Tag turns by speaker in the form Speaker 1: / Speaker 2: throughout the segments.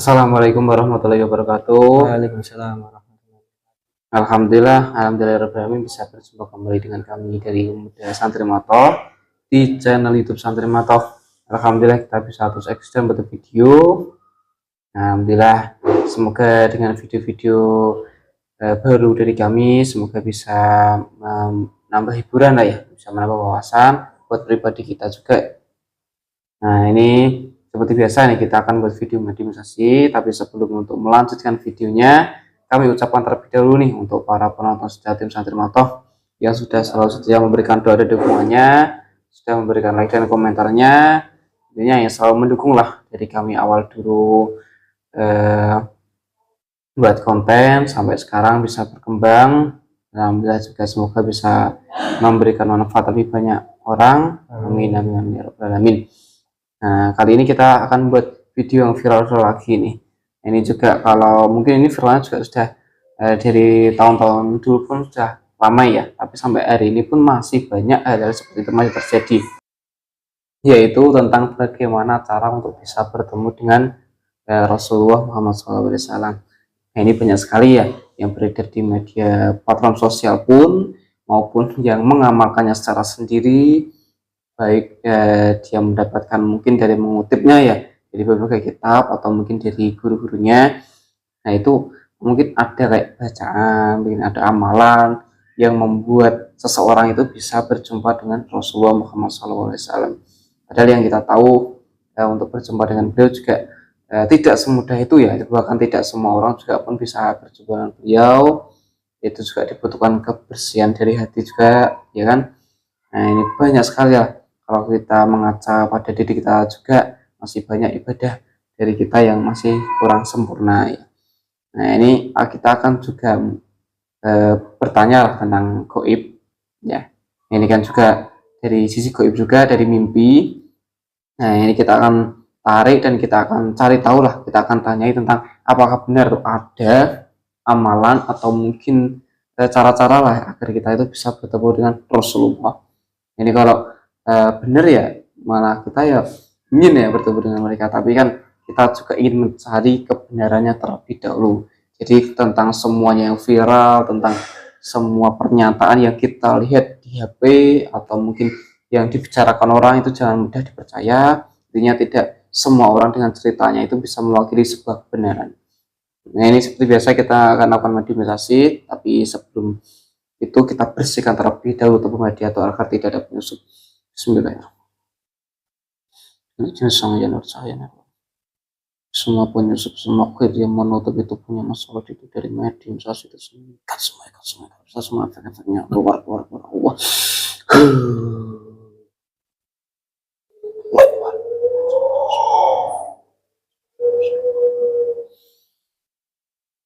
Speaker 1: Assalamualaikum warahmatullahi wabarakatuh.
Speaker 2: Waalaikumsalam warahmatullahi
Speaker 1: Alhamdulillah bisa berjumpa kembali dengan kami dari Muda Santri Motor di channel YouTube Santri Motor. Alhamdulillah kita bisa terus eksis bentuk video. Alhamdulillah, semoga dengan video-video baru dari kami semoga bisa menambah hiburan lah ya, bisa menambah wawasan buat pribadi kita juga. Nah, ini seperti biasa nih kita akan buat video motivasi, tapi sebelum untuk melanjutkan videonya, kami ucapkan terlebih dahulu nih untuk para penonton setia tim Santri Motor yang sudah selalu setia memberikan doa dan dukungannya, sudah memberikan like dan komentarnya, intinya yang selalu mendukung lah dari kami awal dulu buat konten sampai sekarang bisa berkembang. Alhamdulillah juga semoga bisa memberikan manfaat lebih banyak orang. Amin amin amin ya rabbal alamin. Nah, kali ini kita akan buat video yang viral lagi nih. Ini juga kalau mungkin ini viralnya juga sudah dari tahun-tahun dulu pun sudah lama ya, tapi sampai hari ini pun masih banyak hal-hal seperti itu masih terjadi, yaitu tentang bagaimana cara untuk bisa bertemu dengan Rasulullah Muhammad SAW. Nah, ini banyak sekali ya yang beredar di media platform sosial pun maupun yang mengamalkannya secara sendiri, baik dia mendapatkan mungkin dari mengutipnya ya dari berbagai kitab atau mungkin dari guru-gurunya. Nah, itu mungkin ada kayak bacaan, mungkin ada amalan yang membuat seseorang itu bisa berjumpa dengan Rasulullah Muhammad SAW. Padahal yang kita tahu untuk berjumpa dengan beliau juga tidak semudah itu ya, bahkan tidak semua orang juga pun bisa berjumpa dengan beliau. Itu juga dibutuhkan kebersihan dari hati juga, ya kan. Nah, ini banyak sekali ya, kalau kita mengaca pada diri kita juga masih banyak ibadah dari kita yang masih kurang sempurna ya. Nah, ini kita akan juga bertanya tentang gaib ya. Ini kan juga dari sisi gaib juga, dari mimpi. Nah, ini kita akan tarik dan kita akan cari tahu lah, kita akan tanyai tentang apakah benar tuh ada amalan atau mungkin cara-cara lah agar kita itu bisa bertemu dengan Rasulullah. Ini kalau benar ya malah kita ya ingin ya bertemu dengan mereka, tapi kan kita juga ingin mencari kebenarannya terlebih dahulu. Jadi tentang semuanya yang viral, tentang semua pernyataan yang kita lihat di HP atau mungkin yang dibicarakan orang itu jangan mudah dipercaya. Intinya tidak semua orang dengan ceritanya itu bisa mewakili sebuah kebenaran. Nah, ini seperti biasa kita akan lakukan mediasi, tapi sebelum itu kita bersihkan terlebih dahulu tubuh mediator agar tidak ada penyusup. Bismillahirrahmanirrahim. Semua penyusup, semua kulit yang menutup itu punya masalah itu dari medium sasi itu semua efek-efeknya keluar Allah.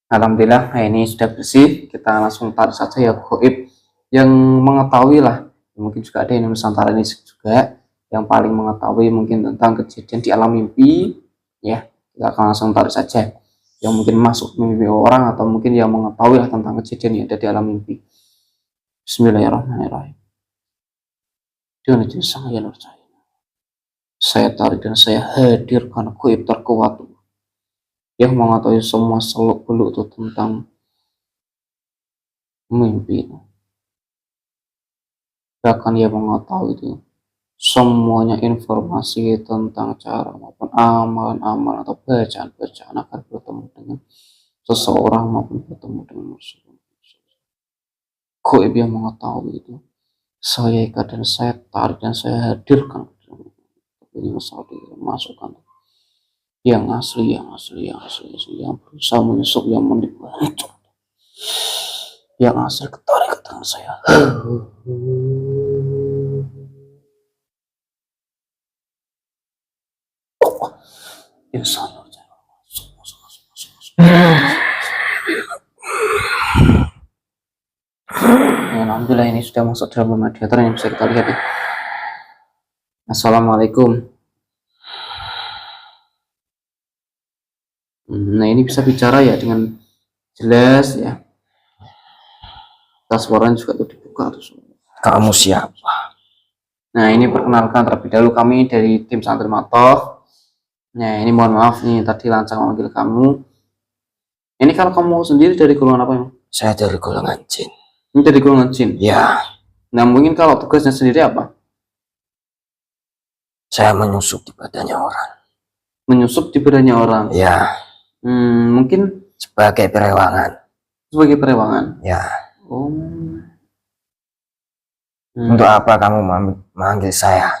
Speaker 1: Alhamdulillah, nah ini sudah bersih. Kita langsung tarik saja ya gaib yang mengetahui lah. Mungkin juga ada yang Nusantara ini juga yang paling mengetahui mungkin tentang kejadian di alam mimpi ya. Kita akan langsung tarik saja yang mungkin masuk mimpi orang atau mungkin yang mengetahui lah tentang kejadian yang ada di alam mimpi. Bismillahirrahmanirrahim. Saya tarik dan saya hadirkan gaib terkuat yang mengetahui semua seluk beluk itu tentang mimpi. Bahkan ia mengetahui itu semuanya informasi tentang cara maupun amalan-amalan atau bacaan-bacaan agar bertemu dengan seseorang maupun bertemu dengan Rasulullah. Gaib yang mengetahui itu saya ikat dan saya tarik dan saya hadirkan ini masukkan yang asli yang berusaha menyusup, yang menipu, yang asli ketarik ke tangan saya. Insyaallah. Alhamdulillah ini sudah masuk dalam mediator yang bisa kita lihat ya. Assalamualaikum. Nah, ini bisa bicara ya dengan jelas ya. Tas suaranya juga tuh dibuka tuh.
Speaker 2: Kamu siapa?
Speaker 1: Nah, ini perkenalkan terlebih dahulu kami dari tim Santri Motor. Nah, ini mohon maaf nih tadi lancang memanggil kamu. Ini kalau kamu sendiri dari golongan apa ya?
Speaker 2: Saya dari golongan jin.
Speaker 1: Ini dari golongan jin.
Speaker 2: Ya,
Speaker 1: Nah, mungkin kalau tugasnya sendiri apa?
Speaker 2: saya menyusup di badannya orang.
Speaker 1: Menyusup di badannya orang.
Speaker 2: Ya,
Speaker 1: Mungkin
Speaker 2: sebagai perewangan.
Speaker 1: sebagai perewangan.
Speaker 2: Ya,
Speaker 1: Oh.
Speaker 2: untuk apa kamu memanggil saya?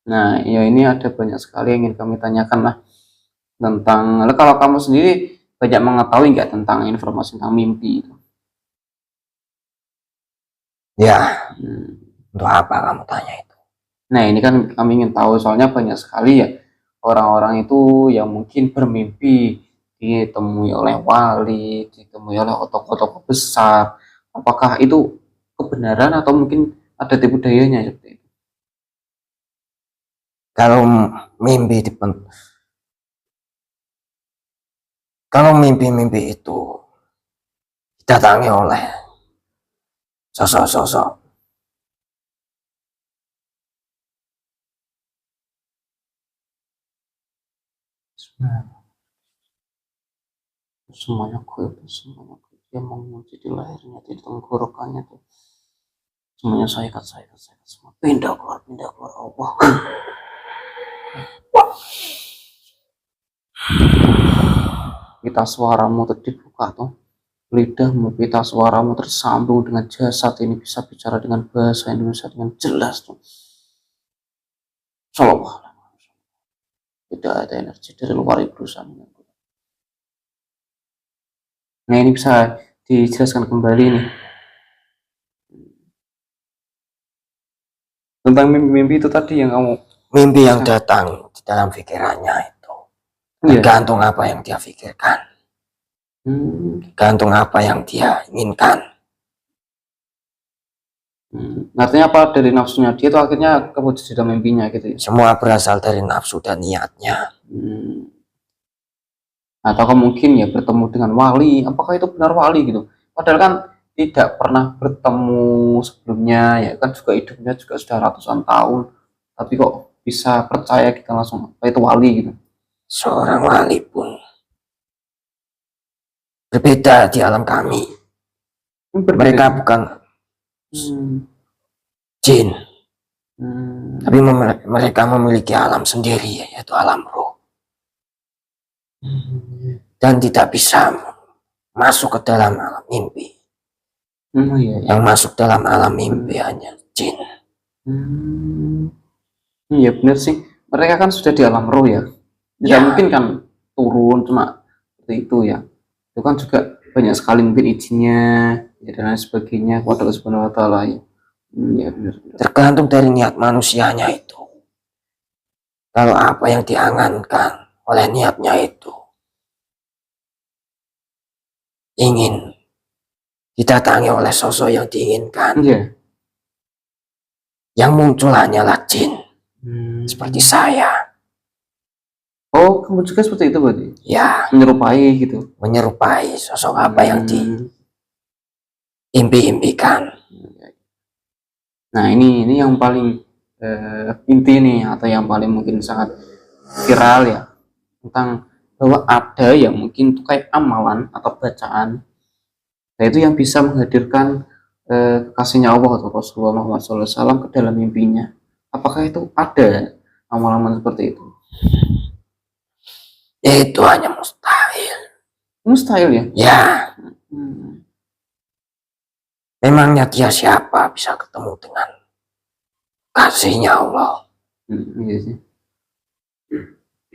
Speaker 1: Nah, ya ini ada banyak sekali yang ingin kami tanyakan lah tentang. Lalu kalau kamu sendiri banyak mengetahui nggak tentang informasi tentang mimpi itu?
Speaker 2: Ya,
Speaker 1: Hmm.
Speaker 2: untuk apa kamu tanya itu?
Speaker 1: Nah, ini kan kami ingin tahu soalnya banyak sekali ya orang-orang itu yang mungkin bermimpi ditemui oleh wali, ditemui oleh tokoh-tokoh besar. Apakah itu kebenaran atau mungkin ada tipu dayanya seperti itu?
Speaker 2: Kalau mimpi kalau mimpi-mimpi itu didatangi oleh sosok-sosok
Speaker 1: Semuanya goib, semuanya goib. Dia menguji di lehernya, di tenggorokannya tuh. Semuanya saya ikat semua. Pindah keluar Allah. Pita suaramu terdibuka tuh. Lidahmu, pita suaramu tersambung dengan jasad ini, bisa bicara dengan bahasa Indonesia dengan jelas tuh. Sallallahu alaihi wasallam. Tidak ada energi dari luar yang berusaha mengganggu. Nah, ini bisa dijelaskan kembali nih tentang mimpi-mimpi itu tadi yang kamu.
Speaker 2: mimpi yang datang di dalam pikirannya itu.
Speaker 1: Iya.
Speaker 2: Tergantung apa yang dia pikirkan. Tergantung apa yang dia inginkan.
Speaker 1: Artinya apa, dari nafsunya dia itu akhirnya kewujud di dalam mimpinya gitu ya?
Speaker 2: Semua berasal dari nafsu dan niatnya.
Speaker 1: Atau mungkin ya bertemu dengan wali, apakah itu benar wali gitu? Padahal kan tidak pernah bertemu sebelumnya, ya kan juga hidupnya juga sudah ratusan tahun, tapi kok bisa percaya kita langsung apa itu wali gitu?
Speaker 2: Seorang wali pun berbeda di alam kami. Mereka bukan jin, tapi mereka memiliki alam sendiri, yaitu alam roh, dan tidak bisa masuk ke dalam alam mimpi. Yang masuk dalam alam mimpi hanya jin.
Speaker 1: Iya benar sih, mereka kan sudah di alam roh ya, tidak mungkin kan turun cuma seperti itu ya. Itu kan juga banyak sekali mungkin izinnya ya, dan lain sebagainya kepada Allah Subhanahu wa taala ya. Ya benar.
Speaker 2: Tergantung dari niat manusianya itu. Kalau apa yang diangankan oleh niatnya itu ingin didatangi oleh sosok yang diinginkan, yang muncul hanyalah jin. Seperti saya.
Speaker 1: Oh, kamu juga seperti itu berarti?
Speaker 2: Ya.
Speaker 1: Menyerupai gitu?
Speaker 2: Menyerupai sosok apa yang diimpi-impikan.
Speaker 1: Nah, ini yang paling inti nih, atau yang paling mungkin sangat viral ya, tentang bahwa ada yang mungkin itu kayak amalan atau bacaan, nah itu yang bisa menghadirkan kekasihnya Allah atau Rasulullah Muhammad SAW ke dalam mimpinya. Apakah itu ada amalan seperti itu?
Speaker 2: Itu hanya mustahil.
Speaker 1: Mustahil ya?
Speaker 2: Ya. Memangnya dia siapa bisa ketemu dengan kasihnya Allah?
Speaker 1: Iya sih.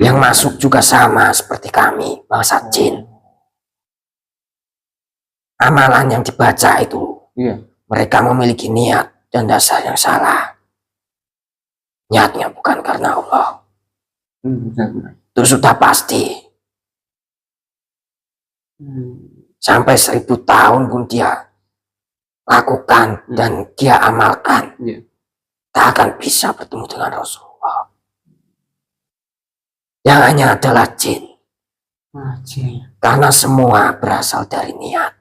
Speaker 2: Yang masuk juga sama seperti kami, bangsa jin. Amalan yang dibaca itu, mereka memiliki niat dan dasar yang salah. Niatnya bukan karena Allah. Itu sudah pasti. Sampai 1000 tahun pun dia lakukan dan dia amalkan, tak akan bisa bertemu dengan Rasulullah. Yang hanya adalah jin. Karena semua berasal dari niat.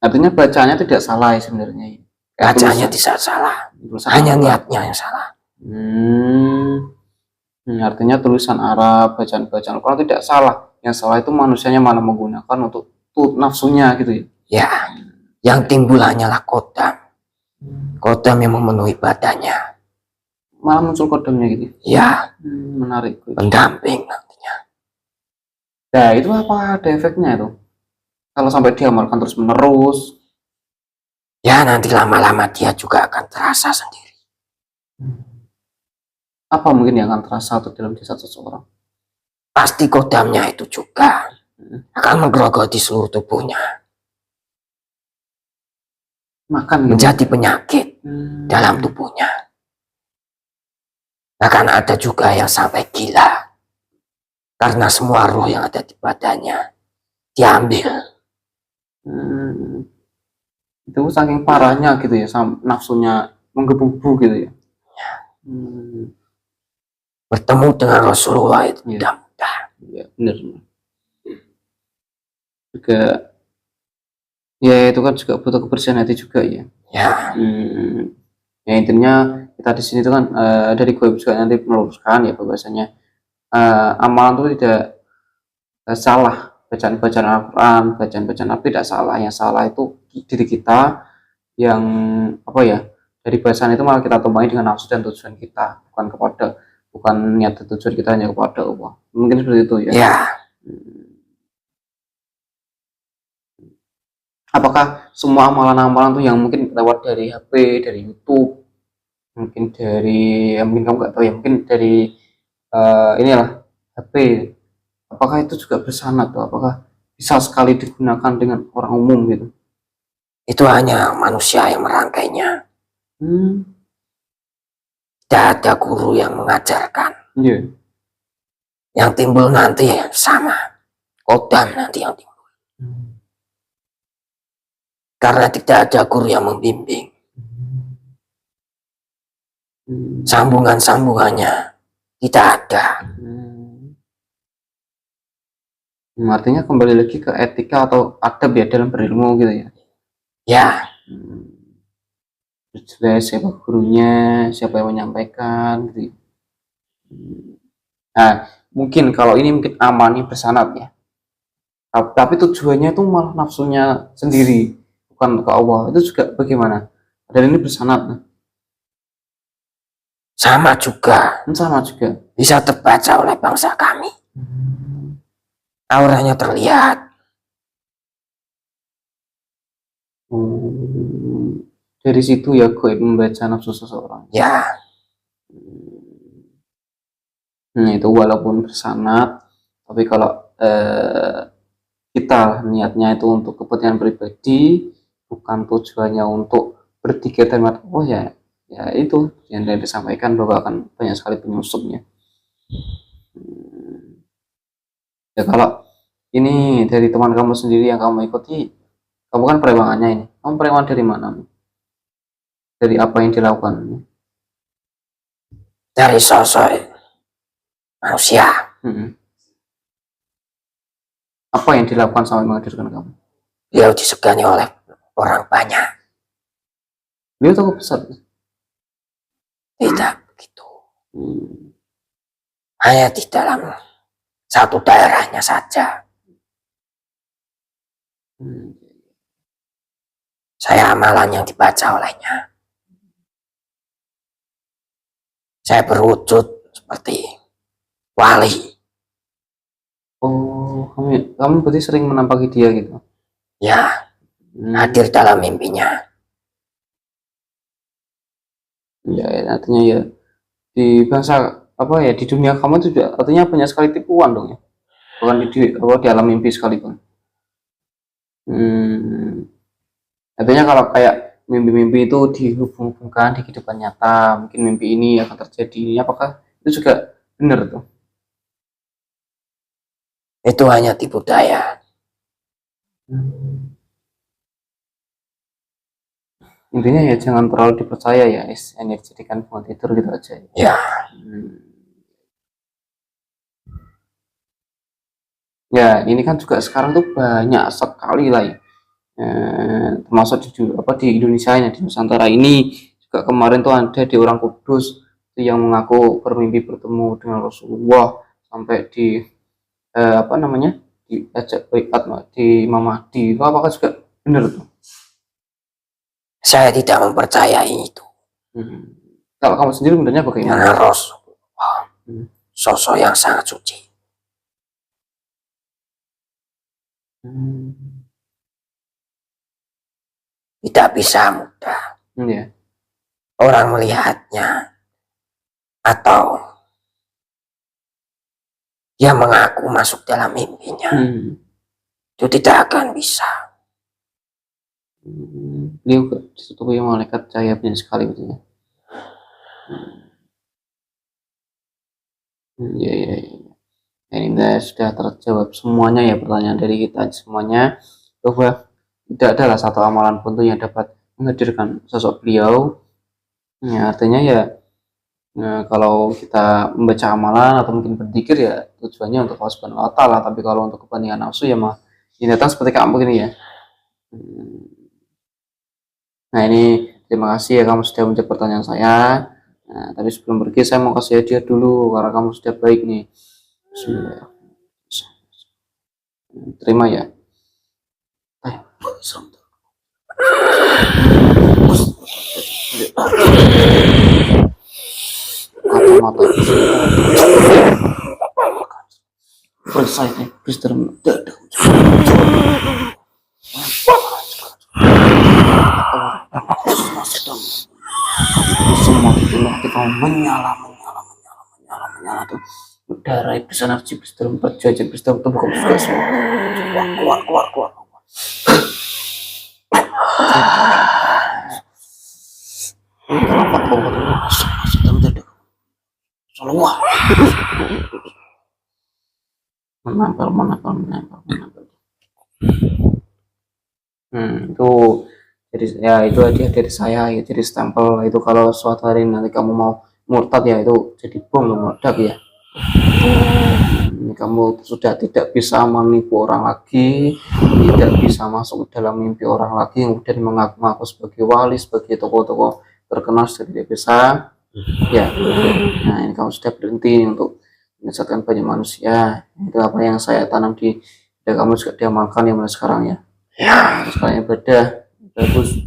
Speaker 1: Artinya bacanya tidak salah ya sebenarnya.
Speaker 2: Bacanya tidak salah, hanya niatnya yang salah.
Speaker 1: Artinya tulisan Arab, bacaan-bacaan Al-Quran tidak salah. Yang salah itu manusianya malah menggunakan untuk nafsunya gitu ya.
Speaker 2: Ya, yang timbul hanyalah kodam. Kodam yang memenuhi badannya.
Speaker 1: Malah muncul kodamnya gitu.
Speaker 2: Ya,
Speaker 1: Menarik.
Speaker 2: pendamping nantinya.
Speaker 1: Nah, itu apa ada efeknya itu? Kalau sampai diamalkan terus menerus,
Speaker 2: Ya, nanti lama-lama dia juga akan terasa sendiri.
Speaker 1: apa mungkin yang akan terasa tuh dalam jasad seseorang?
Speaker 2: Pasti kodamnya itu juga akan menggerogoti seluruh tubuhnya.
Speaker 1: Makan gitu.
Speaker 2: Menjadi penyakit dalam tubuhnya. Bahkan ada juga yang sampai gila. Karena semua roh yang ada di badannya diambil.
Speaker 1: Itu saking parahnya gitu ya, nafsunya menggebu-gebu gitu ya.
Speaker 2: Bertemu dengan Rasulullah itu tidak mudah.
Speaker 1: Ya, benar. Juga ya itu kan juga butuh kebersihan hati juga ya.
Speaker 2: Ya.
Speaker 1: Ya intinya kita di sini itu kan dari gue juga nanti meluruskan ya bahwasanya amalan itu tidak salah, bacaan-bacaan Al-Quran, bacaan-bacaan Al tidak salah. Yang salah itu diri kita yang apa ya, dari bacaan itu malah kita tumpangi dengan nafsu dan tujuan kita, bukan niat dan tujuan kita hanya kepada Allah. Mungkin seperti itu ya.
Speaker 2: Ya.
Speaker 1: Apakah semua amalan-amalan tuh yang mungkin lewat dari HP, dari YouTube, mungkin dari mungkin kamu nggak tahu ya, mungkin dari inilah HP, apakah itu juga bersanad tuh? Apakah bisa sekali digunakan dengan orang umum gitu?
Speaker 2: Itu hanya manusia yang merangkainya. Tidak ada guru yang mengajarkan.
Speaker 1: Yeah.
Speaker 2: Yang timbul nanti sama kodam nanti yang timbul. Karena tidak ada guru yang membimbing. Sambungan-sambungannya tidak ada.
Speaker 1: Artinya kembali lagi ke etika atau adab ya dalam berilmu gitu ya.
Speaker 2: Ya.
Speaker 1: Jelas siapa gurunya, siapa yang menyampaikan gitu. Nah, mungkin kalau ini mungkin amannya bersanad ya. Tapi tujuannya itu malah nafsunya sendiri, bukan ke Allah. Itu juga bagaimana? Dan ini bersanad.
Speaker 2: Sama juga.
Speaker 1: Sama juga.
Speaker 2: Bisa terbaca oleh bangsa kami. Auranya terlihat.
Speaker 1: Dari situ ya gue membaca nafsu seseorang.
Speaker 2: Ya.
Speaker 1: Nah itu walaupun bersanad, tapi kalau kita niatnya itu untuk kepentingan pribadi, bukan tujuannya untuk berpikir terhadap oh ya itu yang dari disampaikan bahwa akan banyak sekali penyusupnya. Ya kalau ini dari teman kamu sendiri yang kamu ikuti, kamu kan perewangannya ini, kamu perewangan dari mana? Dari apa yang dilakukan?
Speaker 2: Dari sosok manusia.
Speaker 1: Apa yang dilakukan sampai menghadirkan kamu?
Speaker 2: Beliau disegani oleh orang banyak.
Speaker 1: Beliau tokoh besar?
Speaker 2: Tidak begitu. Hanya di dalam satu daerahnya saja. Saya amalan yang dibaca olehnya. Saya berwujud seperti wali.
Speaker 1: Oh, kamu berarti sering menampaki dia gitu?
Speaker 2: Ya, hadir dalam mimpinya.
Speaker 1: Ya, artinya ya di bangsa apa ya di dunia kamu itu juga artinya banyak sekali tipuan dong ya, bukan di alam mimpi sekalipun. Artinya kalau kayak mimpi-mimpi itu dihubung-hubungkan di kehidupan nyata, mungkin mimpi ini akan terjadi, apakah itu juga benar tuh?
Speaker 2: Itu hanya tipu daya.
Speaker 1: Intinya ya jangan terlalu dipercaya ya, hanya dijadikan buat tidur gitu aja.
Speaker 2: Ya.
Speaker 1: Ya ini kan juga sekarang tuh banyak sekali lah ya, termasuk di Indonesia ini, di Nusantara ini juga kemarin tuh ada di Orang Kudus itu yang mengaku bermimpi bertemu dengan Rasulullah sampai di apa namanya, diajak baiat di Imam Mahdi, itu apakah juga benar tuh?
Speaker 2: Saya tidak mempercayai itu.
Speaker 1: Kalau kamu sendiri benernya bagaimana?
Speaker 2: Karena Rasulullah sosok yang sangat suci. Tidak bisa mudah
Speaker 1: Ya.
Speaker 2: orang melihatnya atau dia mengaku masuk dalam mimpinya. Itu tidak akan bisa.
Speaker 1: Beliau ditutupi malaikat cahaya banyak sekali gitu ya. Ya, ya, ya. Ini sudah terjawab semuanya ya pertanyaan dari kita semuanya, bahwa tidak adalah satu amalan pun tuh yang dapat menghadirkan sosok beliau. Ya, artinya ya, kalau kita membaca amalan atau mungkin berzikir ya tujuannya untuk Allah Subhanahu wa Ta'ala, tapi kalau untuk kepentingan nafsu ya mah ini datang seperti kamu begini ya. Nah ini terima kasih ya kamu sudah menjawab pertanyaan saya. Nah, tapi sebelum pergi saya mau kasih hadiah dulu karena kamu sudah baik nih. Bismillah. Terima ya. Kacamata selesai nih, Mister. Semua itulah kita menyala tuh udara bisa nafsi bisa tempat jajan bisa tempat bukan juga semua keluar semua menempel. Itu jadi ya itu hadiah dari saya ya, jadi stempel itu kalau suatu hari nanti kamu mau murtad ya itu jadi bom meledak ya. Kamu sudah tidak bisa menipu orang lagi, tidak bisa masuk ke dalam mimpi orang lagi, kemudian mengaku-ngaku sebagai wali, sebagai tokoh-tokoh terkenal, sudah tidak bisa ya. Nah ini kamu sudah berhenti untuk menyesatkan banyak manusia. Itu apa yang saya tanam di kamu juga diamalkan yang mulai sekarang ya. Ya sekarang ibadah bagus,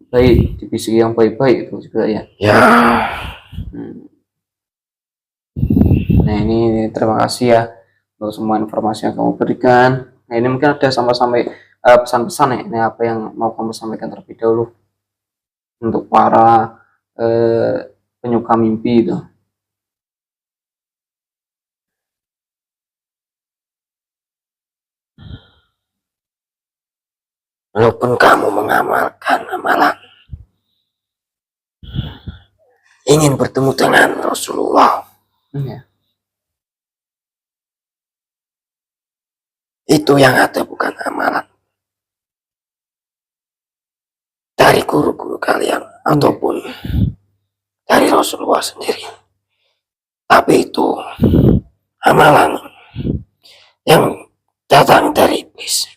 Speaker 1: baik di fisik yang baik-baik itu juga ya. Nah ini terima kasih ya untuk semua informasi yang kamu berikan. Nah ini mungkin ada sampai pesan-pesan ya, ini apa yang mau kamu sampaikan terlebih dahulu untuk para penyuka mimpi itu.
Speaker 2: Walaupun kamu mengamalkan amalan, ingin bertemu dengan Rasulullah, itu yang ada bukan amalan dari guru-guru kalian ataupun dari Rasulullah sendiri, tapi itu amalan yang datang dari iblis.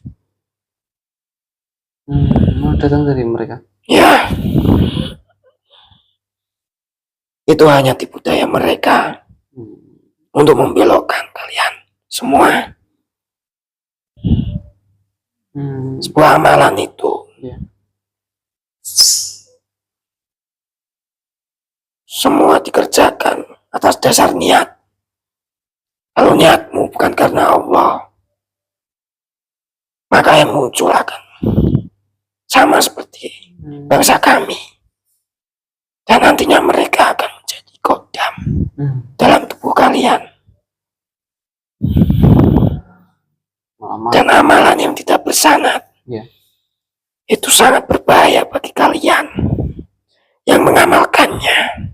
Speaker 1: Datang dari mereka
Speaker 2: ya, itu hanya tipu daya mereka untuk membelokkan kalian semua. Sebuah amalan itu semua dikerjakan atas dasar niat. Kalau niatmu bukan karena Allah, maka yang muncul akan sama seperti bangsa kami, dan nantinya mereka akan menjadi kodam dalam tubuh kalian. Dan amalan yang tidak bersanad itu sangat berbahaya bagi kalian yang mengamalkannya.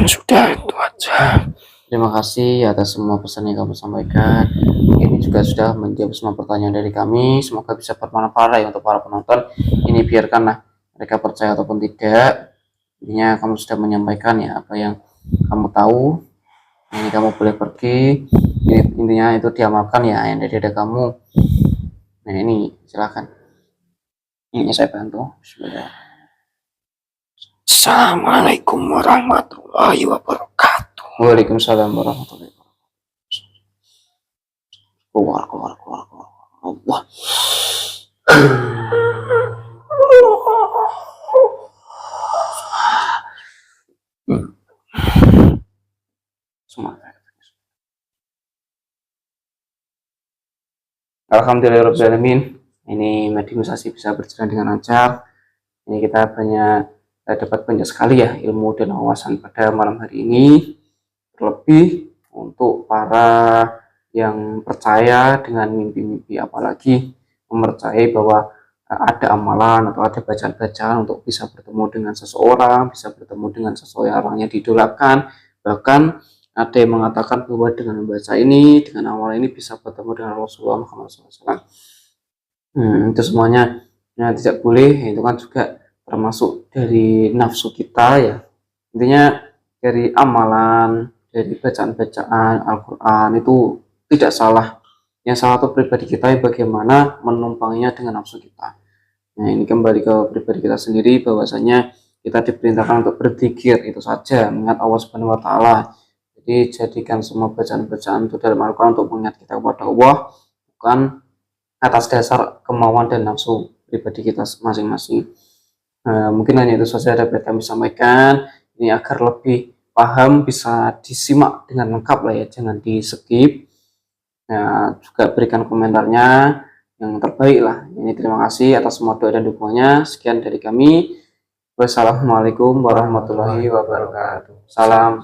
Speaker 2: Sudah itu aja.
Speaker 1: Terima kasih atas semua pesan yang kamu sampaikan. Ini juga sudah menjawab semua pertanyaan dari kami. Semoga bisa bermanfaat ya untuk para penonton. Ini biarkanlah mereka percaya ataupun tidak. Intinya kamu sudah menyampaikan ya apa yang kamu tahu. Ini kamu boleh pergi. Intinya itu diamalkan ya yang dari kamu. Nah ini silakan. Ini saya bantu. Bismillah.
Speaker 2: Assalamualaikum warahmatullahi wabarakatuh.
Speaker 1: Waalaikumsalam warahmatullahi wabarakatuh. Keluar. Allah. Semangat. Alhamdulillahirrahmanirrahim. Ini mediumisasi bisa berjalan dengan lancar. Ini kita dapat banyak sekali ya ilmu dan wawasan pada malam hari ini. Terlebih untuk para yang percaya dengan mimpi-mimpi, apalagi mempercayai bahwa ada amalan atau ada bacaan-bacaan untuk bisa bertemu dengan seseorang, bisa bertemu dengan seseorang yang didolakan. Bahkan ada yang mengatakan bahwa dengan membaca ini, dengan amal ini bisa bertemu dengan Rasulullah Muhammad SAW. Itu semuanya tidak boleh, itu kan juga termasuk dari nafsu kita ya. Intinya dari amalan, dari bacaan-bacaan Al-Quran itu tidak salah. Yang salah itu pribadi kita bagaimana menumpanginya dengan nafsu kita. Nah, ini kembali ke pribadi kita sendiri, bahwasanya kita diperintahkan untuk berzikir itu saja, mengingat Allah Subhanahu wa taala. Jadi jadikan semua bacaan-bacaan itu dalam Al-Quran untuk mengingat kita kepada Allah, bukan atas dasar kemauan dan nafsu pribadi kita masing-masing. Mungkin hanya itu saja dapat kami sampaikan. Ini agar lebih paham bisa disimak dengan lengkap lah ya, jangan di skip. Juga berikan komentarnya yang terbaik lah. Ini terima kasih atas semua doa dan dukungannya. Sekian dari kami. Wassalamualaikum warahmatullahi wabarakatuh. Salam.